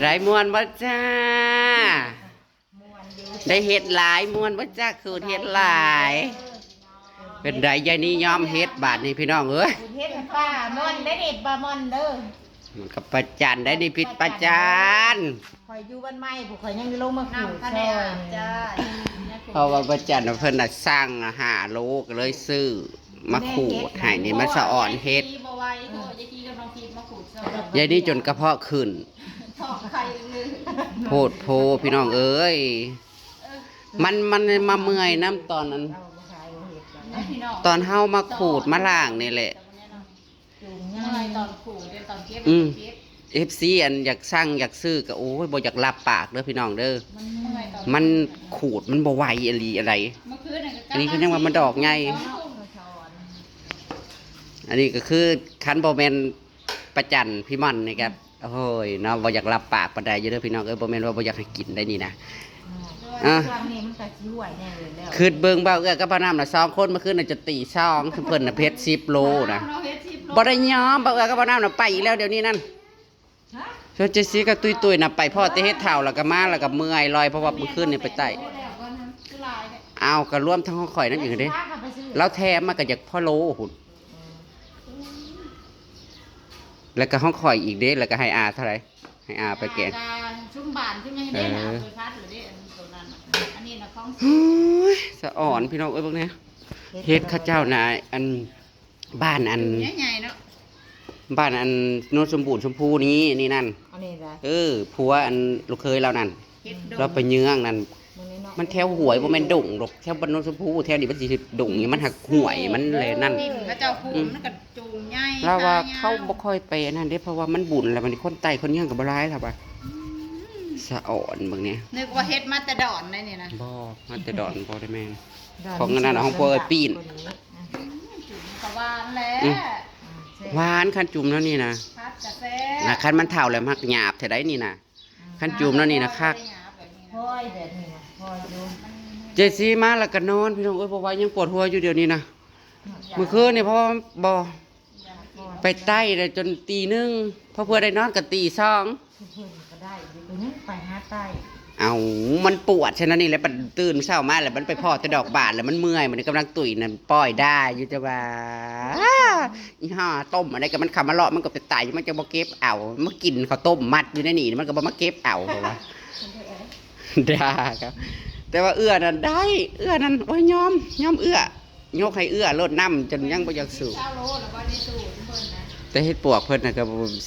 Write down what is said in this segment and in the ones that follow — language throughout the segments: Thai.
ได้ม่วนบ่จ้าได้เฮ็ดหลายม่วนบ่จ้าคือเฮ็ดหลายเป็นไดยายนี่ยอมเฮ็ดบาดนี่พี่น้องเอ้ยเฮ็ดป้ามอนได้ดิปลามอนเด้อมันกับประจันได้ดิพิษประจันข่อยอยู่บ้านใหม่ผู้ข่อยยังลงมาขู่ซอยจ้าเพราะว่าประจันเพิ่นน่ะสร้าง5 โลก็เลยซื้อมาขูดให้นี่มันสะอ่อนเฮ็ดยายนี่จนกระเพาะขึ้นโพดโพพี่น้องเอ้ยมันมาเมื่อยน้ำตอนนั้นตอนเฮามาขูดมาล่างนี่แหละตอนขู่ตอนเก็บFC อันอยากสั่งอยากซื้อก็โอ้ยบ่อยากรับปากเด้อพี่น้องเด้อมันขูดมันบ่ไหวอะไรอันนี้คือยังว่ามันดอกใหญ่อันนี้ก็คือคันบ่แม่นประจันพี่ม่อนนี่ครับโอ้ยเนาะบ่อยากรับปากปานใดอยู่เด้อพี่น้องเอ้ยบ่แม่นว่าบ่อยากให้กินได้นี่นะคือเบิ่งเบ้าเอื้อกับพ่อน้ำน่ะ2 คนเมื่อคืนน่ะจะตี2คือเพิ่นน่ะเพชร10 โลนะบ่ได้ยอมเบ้าเอื้อกับพ่อน้ำน่ะไปอีกแล้วเดี๋ยวนี้นั่นส่วนเจซี่ก็ตุยๆน่ะไปพ่อแต่เฮ็ดเฒ่าแล้วก็มาแล้วก็เมื่อยลอยเพราะว่าเมื่อคืนนี่ไปไต่เอาก็รวมทั้งของข่อยนั่นอีกเด้แล้วแถมมาก็อยากพ่อโลหุ่นแล้วก็ห้องข่อยอีกเด้แล้วก็ให้อาเท่าไหร่ให้อาไปแกงชุ่มบานชุ่มยังได้น่ะไปพัดหรือได้ตัวนั้นอันนี้น่ะของสะอ่อนพี่น้องเอ้ยพวกนี้เฮ็ดข้าเจ้าน่ะอันบ้านอันใหญ่ๆเนาะบ้านอันโนนสมบูรณ์ชมพูนี้นี่นั่นผัวอันลูกเคยเรานั่นเราไปเยื้องนั่นมันแถวหวยบ่แม่นดุ่งหรอกแถวบ้านโนนชมพูแถวนี้มันสิดุ่งนี่มันหักหวยมันเลยนั่นพระเจ้าภูมิมันก็จูงใหญ่เราว่าเขาบ่ค่อยไปนั่นเด้เพราะว่ามันบุญแล้วมันคนไต่คนเยื้องก็บ่ร้ายล่ะว่าสะอ่อนบางเนี้ยนึกว่าเฮ็ดมาแต่ดอนได้นี่นะบ่มาแต่ดอนบ่ได้แม่นของนั้นน่ะของพ่อเอ้ยปีนก็หวานแหละหวานคันจุ่มแล้วนี่นะนะคันมันเท่าแล้วมักหยาบแท้ได้นี่นะคันจุ่มแล้วนี่นะคักเจซี่มาแล้วก็นอนพี่น้องเอ้ยเพราะว่ายังปวดหัวอยู่เดี๋ยวนี้นะเมื่อคืนนี่เพราะว่าบ่ไปใต้เลยจนตี 1พอเพื่อได้นอนก็ตี 2ไปหาใต้เอามันปวดฉะนั้นนี่แหละมันตื่นเช้ามาแล้วมันไปพ่อแต่ดอกบานแล้วมันเมื่อยมันกำลังตุ๋ยนั่นปล่อยได้อยู่จะว่าอีห่าต้มอะไรกับมันขับมาเลาะมันก็ไปไต่มันจะมาเก็บเอามากินข้าวต้มมัดอยู่ในนี่มันก็มาเก็บเอาเพราะว่าได้ครับแต่ว่าเอื้อนั่นได้เอื้อนั่นโอ้ยยอมเอื้อยกให้เอื้อลดน้ำจนยังบ่อยากสูบแต่เฮ็ดปวกเพิ่นน่ะก็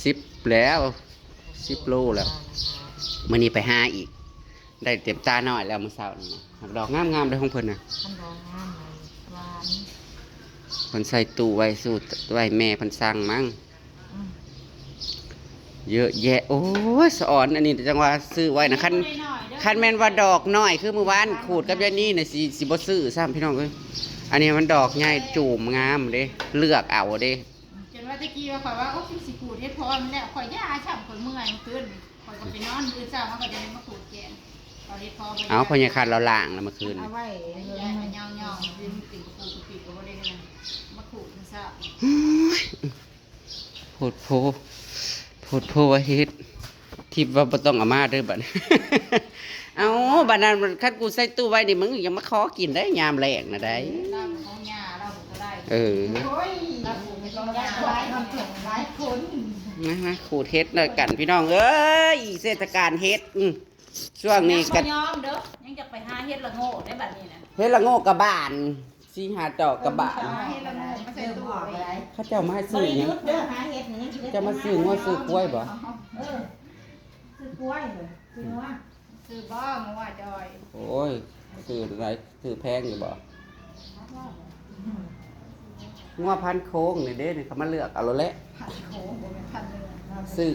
10 แล้ว10 โลแล้วมื้อนี้ไปหาอีกได้เต็มตาหน่อยแล้วมื้อเช้านี่ดอกงามๆได้ของเพิ่นน่ะเพิ่นใส่ตู้ไว้สูตรไว้แม่เพิ่นสั่งมั้งเยอะแยะโอ้ยสอนอันนี้จังว่าซื้อไว้นะคันแม่นว่าดอกน้อยคือเมื่อวานขูดกับยายนี่น่ะสิบ่ซื้อซ้ำพี่น้องเอ้ยอันนี้มันดอกใหญ่จูมงามเด้เลือกเอาเด้จนว่าตะกี้ว่าข่อยว่าโอ้สิขูดเฮ็ดพอมันแล้วข่อยย่าช้ำข่อยเมื่อยขึ้นข่อยก็ไปนอนมื้อเช้ามันก็จะมาขูดแกงเอาพญาคันเราล่างแล้วเมื่อคืนเอาไว้เงาๆยืนติ่งกระปูกระปิก็บ่ได้กันมาขูดมันซะโพดว่าเฮ็ดที่ว่าบ่ต้องเอามาเด้อบัดเอาบัดนั้นคันกูใส่ตู้ไว้นี่มึงยังมาขอกินได้ยามแลงน่ะได้ของย่าเราก็ได้โอ้ยเราขูดไม่ต้องย่าหลายคนมาขูดเฮ็ดด้วยกันพี่น้องเอ้ยเทศกาลเฮ็ดช่วงนี้กันยอมเด้อยังจะไปหาเฮ็ดละโง่ได้บัดนี้นะเฮ็ดละโง่กะบ้าน4-5 ดอกกะบ้านเฮ็ดละโง่มาใส่ตู้ไว้เขาเจ้ามาซื้อหยังเด้อหาเฮ็ดนี่จะมาซื้องัวซื้อกล้วยบ่ซื้อกล้วยเหรอซื้องัวซื้อบ่งัวจอยโอ้ยซื้ออะไรซื้อแพงอยู่บ่งัวพันโค้งนี่เด้นี่เขามาเลือกเอาแล้วแหละซื้อ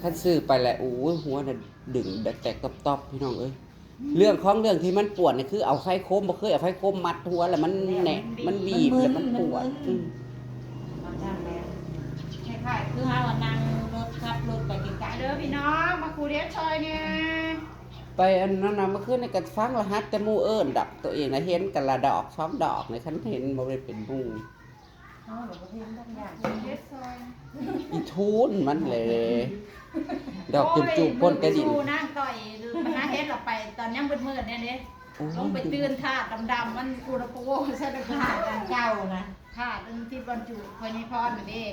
คันซื้อไปแหละโอ้ยหัวน่ะดึงแตกตบพี่น้องเอ้ยเรื่องที่มันปวดนี่คือเอาไข้โคมบ่เคยเอาไข้โคมมัดหัวแล้วมันแหนมันบีบแล้วมันปวดคือหาว่านั่งรถขับรถไปไกลๆเด้อพี่น้องมาคูเรียนชอยเนี่ยไปอันนั้นน่ะเมื่อคืนนี่ก็ฟังรหัสแต่หมู่เอิ้นดับตัวเองน่ะเห็นกันละดอก2 ดอกนี่คันเห็นบ่ได้เป็นหมู่อีทูนมันเลย ดอกจุบๆพ่นแต่ดิน โอ้ยนั่งต่อยไปหาเฮ็ดเราไปตอนยังมืดๆเนี่ยเด้ลงไปตื่นธาตุดำๆมันกูระโปงใช่ไหม ผ้ากันเจ้านะ ธาตุที่บรรจุพญพรน่ะเด้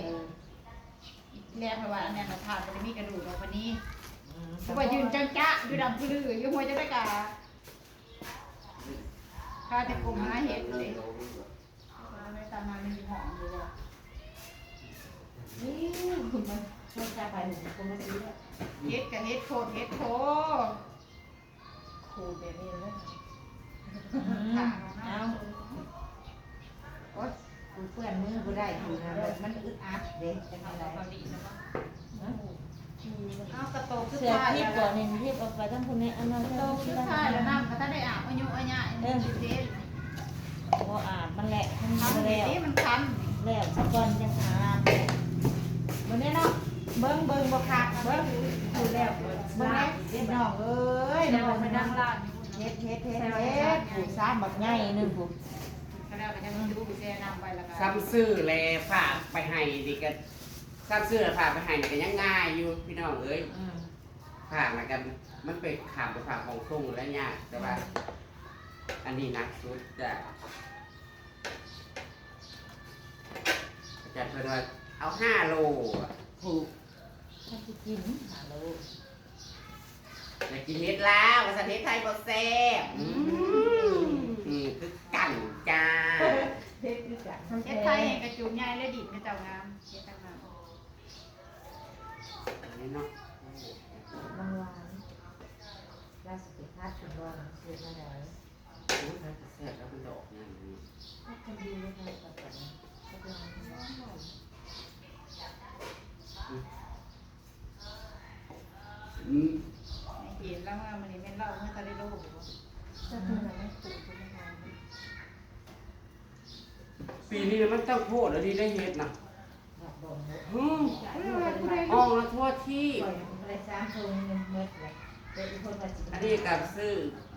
แล้เพราะว่าอันนี้เราธาตุมันมีกระดูกเราวันนี้เพราะว่ายืนจังจ๊ะอยู่ดำคืออยู่หัวจะได้กะข้าแต่กลมหาเฮ็ดเลยไม่ตามมาไม่มีหอมเลยว่ะ นี่คุณมันช่วยจะไปหนึ่งคนมาซื้อ เฮ็ดกับเฮ็ดโคตรเฮ็ดโค ครูแบบนี้เลย ค่ะ เอาโอ๊ยกูเปื้อนมือกูได้อยู่นะมันอึดอัดเด็กจะทำอะไร เอากระโตกสุด เสือ ท้าย ที่ แล้ว ก่อนเนี่ยที่ออกไปทั้งคนนี้อันนั้น กระโตกสุดท้ายแล้วน้ำก็ถ้าได้อาบอายุอาญะสิเทศ พออาบมันแหละมัน ทำ แล้ว นี้มันคัน แล้วสักก่อนยังอาบวันนี้เนาะเบิ้งบ่ขาดเบิ้งดูแล้วเบิ้งพี่น้องเอ้ย เดี๋ยว น้อง ไป ไม่ นั่ นั่ ง ง ร้า ลาน อยู่ เฮ็ดผู้ซ้ำแบบใหญ่นึงผู้ ก็แล้วก็จะดูแช่น้ำไปแล้วก็ ซ้ำซื้อแลฝากไปให้ดิก็ซ้ำซื้อแล้วฝากไปให้นี่ก็ยังง่ายอยู่พี่น้องเอ้ยฝากนะกันมันไปขามไปฝากของส่งแล้วยากแต่ว่า อันนี้หนักสุดจ้ะอาจารย์เพิ่นว่าเอา5 โลอะถูก ถ้าจะกินฮัลโหล อยากกินเฮ็ดลาวภาษาเฮ็ดไทยบ่แซ่บคือกันจ้า เฮ็ดคือกัน เฮ็ดไทยกระจุมใหญ่และดิบในเจ้างามเฮ็ดต่าง อันนี้เนาะ บางวันล่าสุดไปพัดถึงว่าเสียมาไหน โอ้ยถ้าจะแซ่บแล้วมันดอกอย่างนี้ พัดกันดีเลยค่ะกับกันกับเรา อืม ๆเห็นแล้วว่ามันนี่แม่นเล่าเมื่อทะเลโลก จะเป็นอะไรตื่นขึ้นมา ปีนี้มันต้องโทษแล้วที่ได้เฮ็ดนะ หลับบ่นเลย อืมอ่องละทั่วที่ ปล่อยอะไรซ้ำตัวเงินเม็ดเลยเป็นคนมาจิ อันนี้กับซื้อ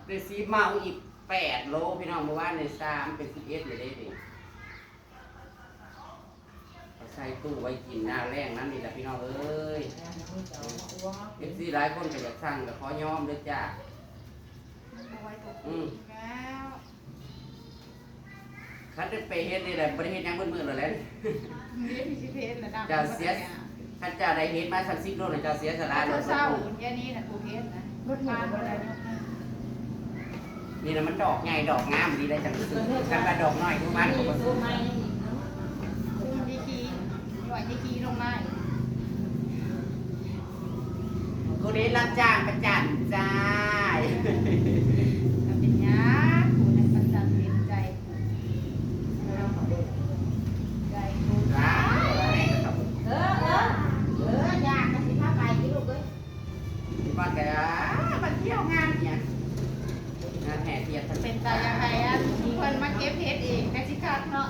เรซีเมาอีก8 โลพี่น้องเมื่อวานใน3เป็น11เลยได้ดิเอาใส่ตู้ไว้กินหน้าแรงนั้นนี่แหละพี่น้องเอ้ย FC หลายคนก็อยากสั่งก็ขอยอมเด้อจ้า เอาไว้ตกแล้ว คันได้ไปเฮ็ดนี่แหละบ่ได้เฮ็ดหยังมื้อๆแล้วแหละ เฮ็ดพิเศษระดับ เจ้าเสียคันเจ้าได้เฮ็ดมาสัก10 โลแล้วเจ้าเสียสละ ร้าน รถ เศร้าแค่นี้น่ะกูเฮ็ดนะรถมาบ่ได้ นี่นะมันดอกใหญ่ดอกงามดีได้จังซื้อคันว่าดอกน้อยคือมันก็บ่ซื้อ คุมดีกีหน่วยดีกีลงมา กูได้รับจ้างประจันจ้า ทำเป็นยากูในประจำเป็นใจใจกู จ้าแม่ก็ทำ อยากกันสิพาไปที่ลูกเอ้ย ที่บ้านแกมันเที่ยวงานเนี่ยงานแห่เทียน เป็นตาอย่างไรอ่ะเพิ่นมาเก็บเฮ็ดเองแม่สิคักเนาะ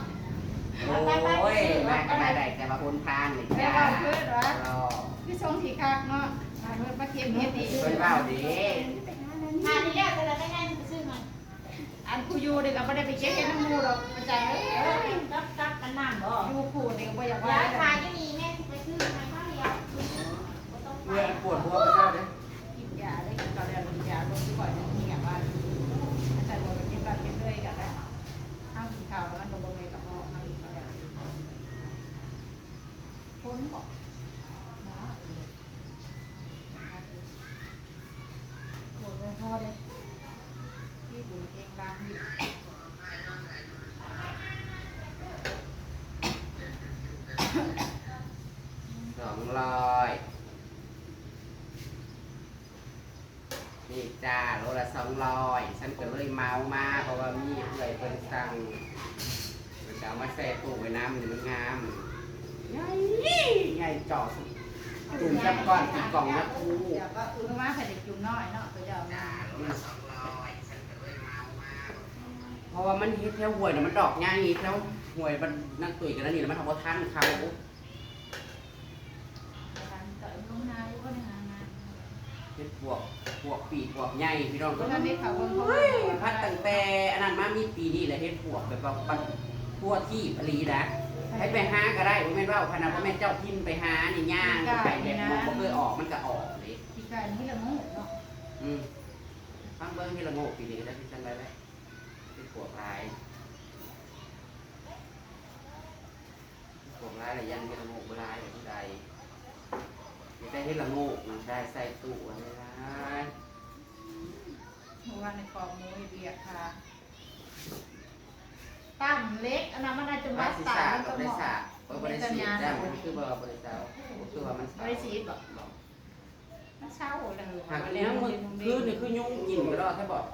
โอ้ยมาก็มาได้แต่ว่าคนทานนี่ แม่ จ้า เว้าเพิ่นว่า รอ คือทรงที่คักเนาะเพิ่นมาเก็บเฮ็ดเอง เพิ่นเว้าดี ทานนี่แหละแต่ละได้ไปซื้อมา อันผู้อยู่นี่ก็บ่ได้ไปเก็บให้น้ำมูดอกประจังเอ้ย รับกันนั่งบ่ อยู่ผู้นี่ก็บ่อยาก ยา ว่า ทานยังมีแม่ไปซื้อมาข้าวเดียว เมื่อปวดหัวไปเจ้าเด้อ กินยาได้กินตอนแรกกินยาลดก่อนนี่ก็ว่าอาจารย์บอกว่ากินบัดกินเลยก็ได้ข้าวกินข้าวแล้วมันบ่มีกับพ่อมาอีกแล้วคนบอก โอ้ยพ่อเด้ ที่บุญเองบางอยู่ 200นี่จ้าโลละ200ฉันก็เลยเมามาเพราะว่ามีเอื่อยเพิ่นสั่งมันจะเอามาแช่ตู้ไว้น้ำนี่มันงามใหญ่ใหญ่จ่อสุดจุ่มจับก้อนติดกล่องนะครู เดี๋ยวก็คือว่าใครเด็กจุ่มน้อยเนาะตัวเดียวมา เพราะว่ามันเฮ็ดแถวห้วยน่ะมันดอกใหญ่แถวห้วยมันนั่งตุยกันแล้วนี่แล้วมันทำบ่ทันเขา ต่อยลงนาอยู่ก็ในหางาน เฮ็ดพวกปีพวกใหญ่พี่น้องก็ ตอนนี้เขาคนเขา พัดตั้งแต่อันนั้นมามีปีนี้แหละเฮ็ดพวกแบบว่าปันทั่วที่ผลีนะให้ไปหาก็ได้บ่แม่นว่าพนันบ่แม่นเจ้าพิมพ์ไปหานี่ย่างไปแบบบ่เคยออกมันก็ออกเลย ก ฟังเบิ้งที่ละโงกปีนี้ก็ได้พิจารณาแล้วที่ปวกลายอะไรยันที่ละโงกลายอย่างใดไม่ได้ที่ละโงกมันได้ใส่ตู้อะไรนะ เพราะว่าในกองมูเบียค่ะ ตั้งเล็กอันนั้นมันอาจจะ บ มา ริ ตา ษัท มัน กั ก็ บ เห บริ มาะ ษัทบริษัทได้มันคือบริษัทคือว่ามัน บริษัทบอกมันเช่าเลย หากเนี้ยมันคือนี่คือยุ่งกินก็รอดใช่บอก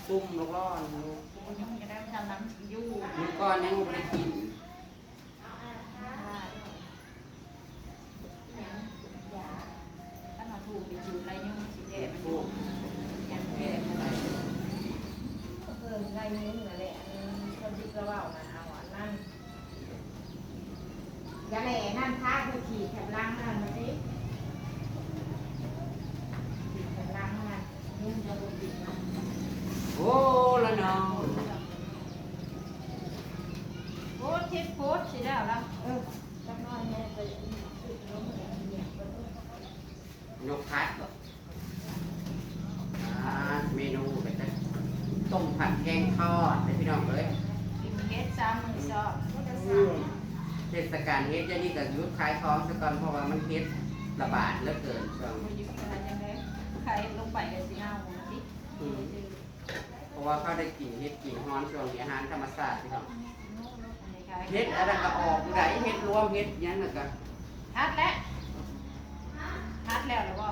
ซุ่มลูกร้อน ยุ่งจะได้ทำน้ำยู่ มือก้อนยังไม่ได้กิน ถ้ามาถูกไปจูไรยุ่งสิเดมัน พวก ยังแก่ ไรนิ้วนั่นแหละคนที่กระว่านะเอาอันนั่นอย่าแหล่นั่นท่าคือขี่แถบล่างนั่นมาสิขี่แถบล่างนั่นนิ้วจะบดิบนะ โอ้ละน้อง โพสทิพโพสสิได้แล้ว จักน้อยแม่ไปล้มเนี่ย ยกคัดบ่เมนูก็จะต้มผัดแกงทอดให้พี่น้องเลย กินเฮ็ดซ้ำมือซอบ เทศกาลเฮ็ดจะนี่กับยุทธขายของซะก่อนเพราะว่ามันเฮ็ดระบาดเหลือเกินช่วง มันอยู่อะไรยังไงใครลงไปกันสิเอาสิ เพราะว่าเขาได้กินเฮ็ดกินฮ้อนช่วงนี้อาหารธรรมชาติพี่น้อง เฮ็ เฮ็ ด ด อะ อะไร ไรก็ออกอยู่ได้เฮ็ดรวมเฮ็ดหยังน่ะก็ ทัดแล้วทัดแล้วหรือเปล่า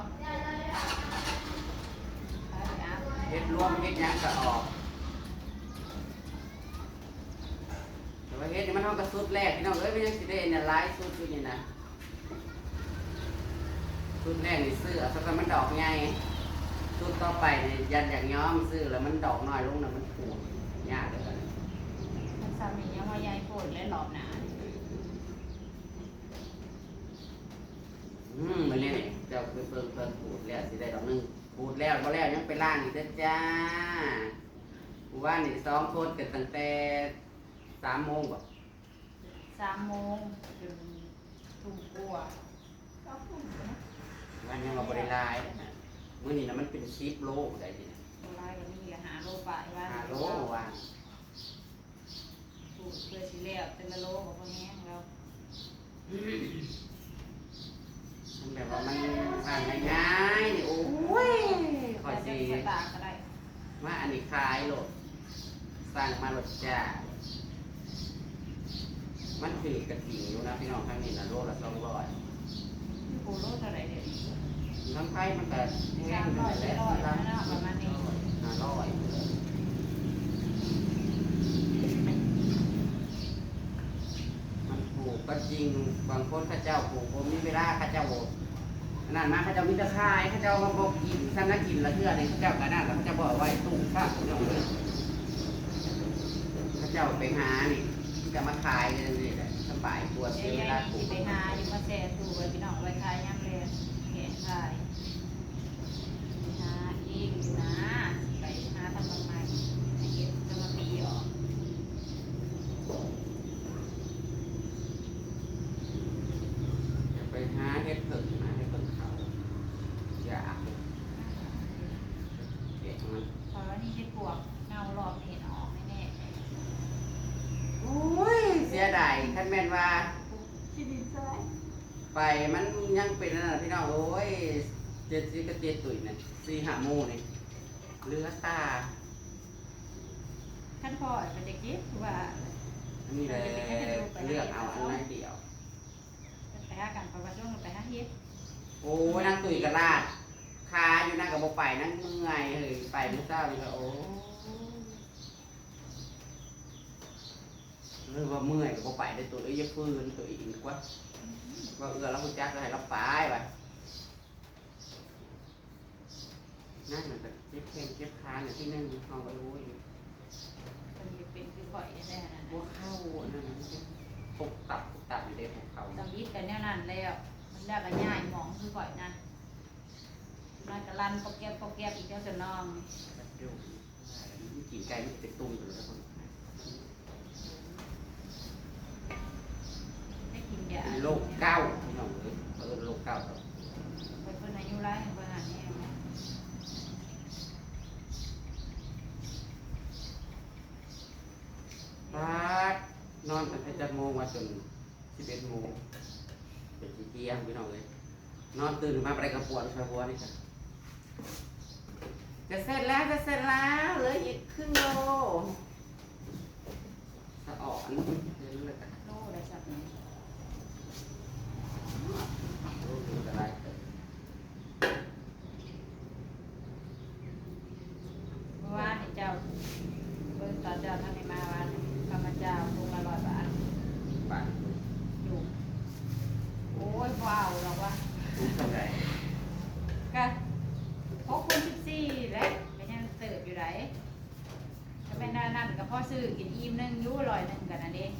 เฮ็ดรวมเฮ็ดหยังก็ออกแต่ว่าเฮ็ดนี่มันเฮาก็สุดแรกพี่น้องเอ้ยมันยังสิได้เนี่ยหลายสุดอยู่นี่นะสุดแรกนี่ซื้อเอาสักมันดอกใหญ่สุดต่อไปนี่ยันอย่างย้อมซื้อแล้วมันดอกน้อยลงน่ะมันปวดยากเลยกัน มันสามียังว่ายายโกรธและหลอบหนา มันนี่เจ้าคือเพิ่งขูดแล้วสิได้ดอกนึงขูดแล้วบ่แล้วยังไปล่างอีกเด้อจ้าว่านี่2คนกันตั้งแต่3 โมงบ่ 3 โมงจนทุ่มกว่า วันยังว่าบ่ได้ลายมื้อนี้น่ะมันเป็น10 โลได้ดิ โบราณก็มีหาโลป่ายว่า 5 โลว่า ถูกเพื่อสิแล้วแต่ละโลของพวกนี้เรา มันแบบว่ามันผ่านง่ายๆนี่โอ้ยขอสิ ตากก็ได้ ว่าอันนี้ขายโลดสั่งมาโลดจ้ามันถือกระถิ่งอยู่นะพี่น้องครั้งนี้นะโลละ200 โคโลเท่าไหร่เดี๋ยวนี้ น้ำไข่มันก็แห้งอยู่แล้ว 300 400นะประมาณนี้ มันปลูกก็จริงบางคนข้าเจ้าปลูกผมมีเวลาข้าเจ้านั่นมาข้าเจ้ามีตะไคร้ข้าเจ้ามาบอกกินท่านนักกินละเทื่อเลยข้าเจ้าก็นั่นแล้วข้าเจ้าบอกไว้ตู้ข้าวข้าเจ้าเลยข้าเจ้าไปหานี่จะมาขายเลยนี่แหละสบายกว่า เดี๋ เสี ย ยวเว ยั ลาง ปลู สิ ก ไปหาอยู่มาแช่ตู้ไว้พี่น้องไว้ขายย่ำเลยแกะขายหาเองอยู่นะไปหาทำบางไม้ให้เก็บจะมาปีออก ไปหาเห็ดเผิกมาเห็ดเผิกเขาอยากเก็บมัน เพราะว่านี่ให้ปวกเงาหลอกเห็นออกแน่ โอ้ยเสียดายคันแม่นว่า ๆที่ดินใช่ ไปมันยังเป็นนั่นน่ะพี่น้องโอ้ย70ก็7ตุ๋ยน่ะ4-5 โมงนี่เหลือตา ท่านพ่อเป็นเด็กยิบว่า อันนี้เลยเลือกเอาอันไหนเดียว ไปหากันประวัติช่วงไปหาเฮ็ด โอ้ยนั่งตุ๋ยกระลาดคาอยู่นั่งกับโบไปนั่งเมื่อยเฮ้ยไปมื้อเช้านี่ก็โอ้หรือว่าเมื่อยกับโบไปได้ตัวเอ้ยอย่าฟื้นตัวอีกกว่าว่าแล้วคุณจักก็ให้รับไปไปนั่นมันก็เจ็บแข้งเจ็บขาเนี่ยที่นั่งห้องก็รู้อยู่ คนจะเป็นคือข่อยแน่ๆนะ หัวเข้าอันนั่นมันจะปกตับอยู่ในหัวเข่า สวิตกันแน่นั่นแล้วมันแล้วก็ย่ายหมองคือข่อยนะน่าจะรันปอกแก็บอีกเจ้าจะนอง เดี๋ยวกินไก่มันจะเป็นตุ้มอยู่แล้วคน ได้กินยา โรคเก้าพี่น้องเลยโรคเก้าครับ เป็นคนอายุร้ายเป็นคนอ่านแน่ไหม งว่าจน11 โมงเป็นเที่ยงพี่น้องเลยนอนตื่นมาไปกระปวดกระปวดนี่จ้ะจะเสร็จแล้วเหลืออีกครึ่งโลสะอ่อนเดี๋ยวเลยจ้ะ โลได้สักหนึ่ง โอ้ดูอะไร เมื่อวานนี่เจ้าเบิ่งตอนเจ้าทำในมาวันข้าพเจ้าลงมา100 บาท บาท อยู่โอ้ยว้าวหรอกว่า ทุกเท่าไหร่ ก็6 คูณ 14แล้วก็ยังเติบอยู่ไหนก็เป็นด้านนั้นก็พอซื้อกินอิ่มหนึงอยู่100 กันนั่นเอง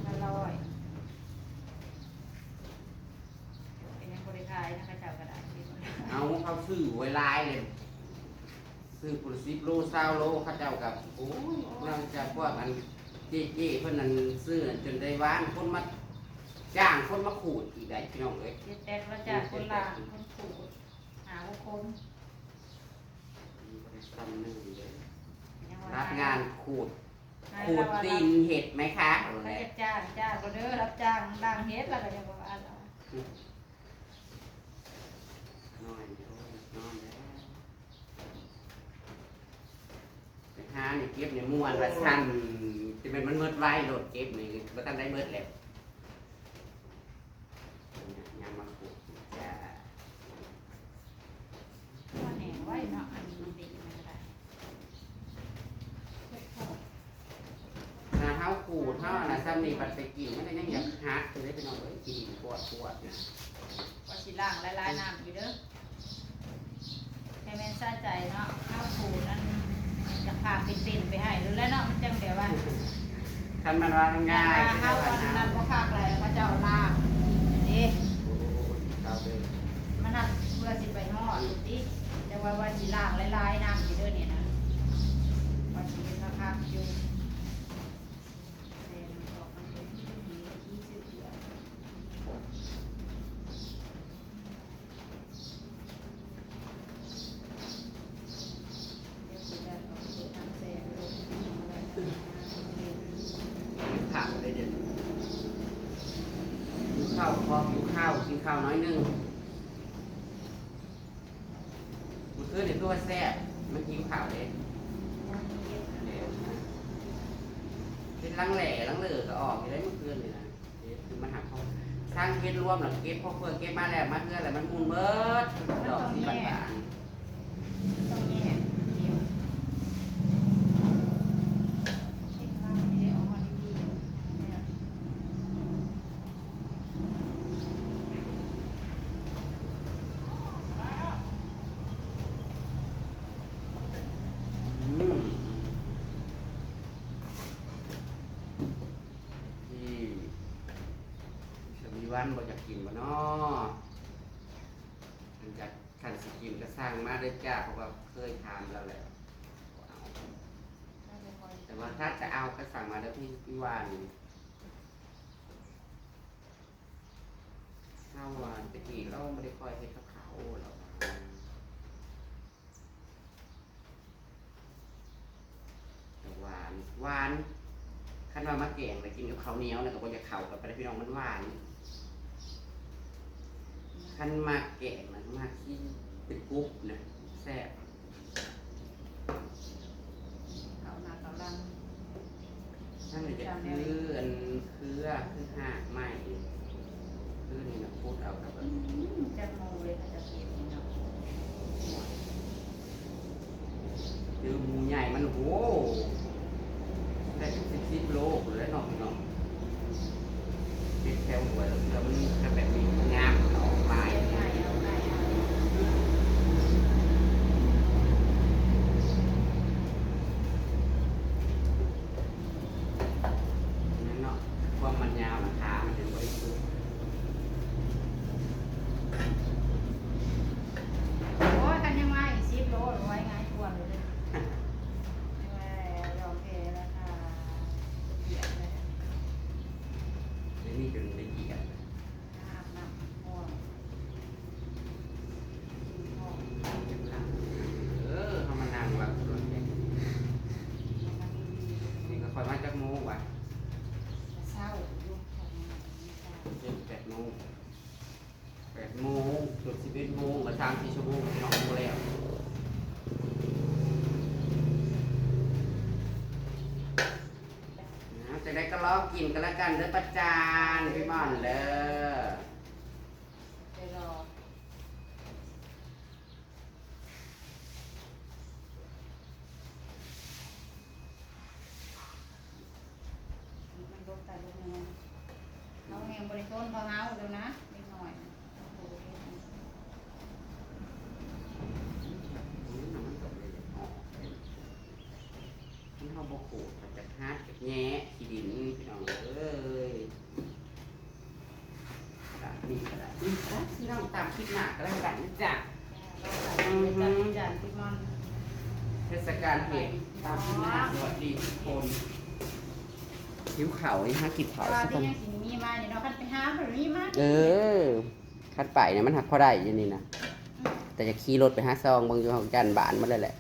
มัน100เป็นยังบริขายนะคะเจ้าก็ได้ เอาเขาซื้อไว้ลายเลยซื้อปุ๋ย10 โล20 โลเขาเจ้ากับโอ้ยเราจะพวกอันเจ๊เพิ่นนั่นซื้อนั่นจนได้ว่านคนมาจ้างคนมาขูดอีกได้พี่น้องเอ้ย เจ็ดแดดว่าจากคนลาวคนขูดหาคน ทำหนึ่งเลย ยังว่า รับงานขูด ให้ ขูดตีนเห็ดไหมคะ เขาจะจ้างก็เด้อรับจ้างด่างเฮ็ดแล้วก็ยังว่าอันละ นอนเดี๋ยวนอนแล้วไปหาเนี่ยเก็บเนี่ยม่วนว่าสั้นจะเป็นมันเมิดไว้โดดเก็บนี่ก็ตั้งได้เมิดแล้วยังมาขูดจะ ว่าแหน่ไว้เนาะอันนี้ดีมันก็ได้ ถ้าเฮาขูดเฮาน่ะซ้ำนี่บัดไปกินมันก็ยังอยากหักเลยพี่น้องเอ้ยกินปวดนะ ว่าสิล้างหลายๆน้ำอยู่เด้อให้แม่นซาใจเนาะข้าวขูดนั่นจะพาเป็นๆไปให้รู้แล้วเนาะมันจังแบบว่า คันมันว่าง่าย ข้าววันนั้นบ่คักเลยเขาเจ้าลากนี่ โอ้โหเอาเลย มันนัดเพื่อสิไปฮอดติแต่ว่าสิล้างหลายๆน้ำอยู่เด้อเนี่ยนะว่าสิเป็นคักๆอยู่แต่มันออกมาเป็นที่ดีที่สุดแล้วเดี๋ยวสิได้เอาไปทำแซ่บลงอะไรนะ ข้าวได้เด็ดกินข้าวพอกินข้าวกินข้าวน้อยนึงมันคือเดี๋ยวตัวแซ่บมันกินข้าวเลยเป็นลังแหล่ลังเหลือก็ออกอยู่ได้เมื่อคืนเลยนะคือมันหักเขาสร้างเก็บรวมหรอเก็บพอเพื่อเก็บมาแล้วมาเพื่ออะไรมันมูลเบิดดอกสีบาน ต้องแยกเดี๋ยวเช็คว่าไม่ได้ออกมาดีๆเนี่ย อืมที่ชมีวันบ่อยากกินบ่เนาะมันจะขันสิกินก็สร้างมาด้วยจ้าเพราะว่าเคยทานแล้วแหละเอาแต่ว่าถ้าจะเอาก็สั่งมาแล้วพี่วานข้าวหวานตะกี้เราไม่ได้ค่อยให้กับเขาเราแต่หวานหวานขั้นว่ามาแกงไปกินกับข้าวเหนียวนะก็บ่จะเข้ากับไปได้พี่น้องมันหวานขั้นมาแกงมันมาที่เป็นกรุ๊ปนะแซ่บ เขาหนักเขาลัง นั่นเลยจะคืออันคือหากใหม่คือนี่นะพูดเอากับแบบ จะโมเลยเขาจะเก็บนี่เนาะ คือหมูใหญ่มันโหได้10 โลเลยเนาะพี่น้องติดแถวหัวแล้วมันจะแบบนี้งามออกลาย ง่ายเอาง่ายเอา นั่นเนาะความมันยาวราคามันถึงบริสุทธิ์ โอ้ยกันยังไง10 โลไว้ไงทวนเลยแล้วโอเคแล้วค่ะเหยียบเลย และนี่จนละเอียด อาบน้ จบ11 โมงกับ3-4 ชั่วโมงพี่น้องโมแล้วจะได้ก็ลอกกินกันแล้วกันเด้อประจานพี่ม่อนเด้อ ไปรอมันลดแต่ลงเงินเอาเงินบริโภคพอเฮาเดี๋ยวนะนิดหน่อยโอ้โห ที่เขาบอกโขดมันจะฮัดกับแง่ขี้ดินพี่น้องเอ้ยนี่ก็ได้นี่ก็ได้พี่น้องตามคลิปหน้าก็แล้วกันจ้ะ จันพี่มอน เทศกาลเห็ดตามคลิปหน้าสวัสดีทุกคนหิวเข่านี่ฮะกินเข่า ว่า สักค ที่ น ยังสิมีมาเนี่ยเนาะคันไปหาแบบนี้มา คัดไปเนี่ยมันหักพอได้อยังนี่นะแต่จะขี่รถไปหาซองบางอยู่ของจันบานมาเลยแหละ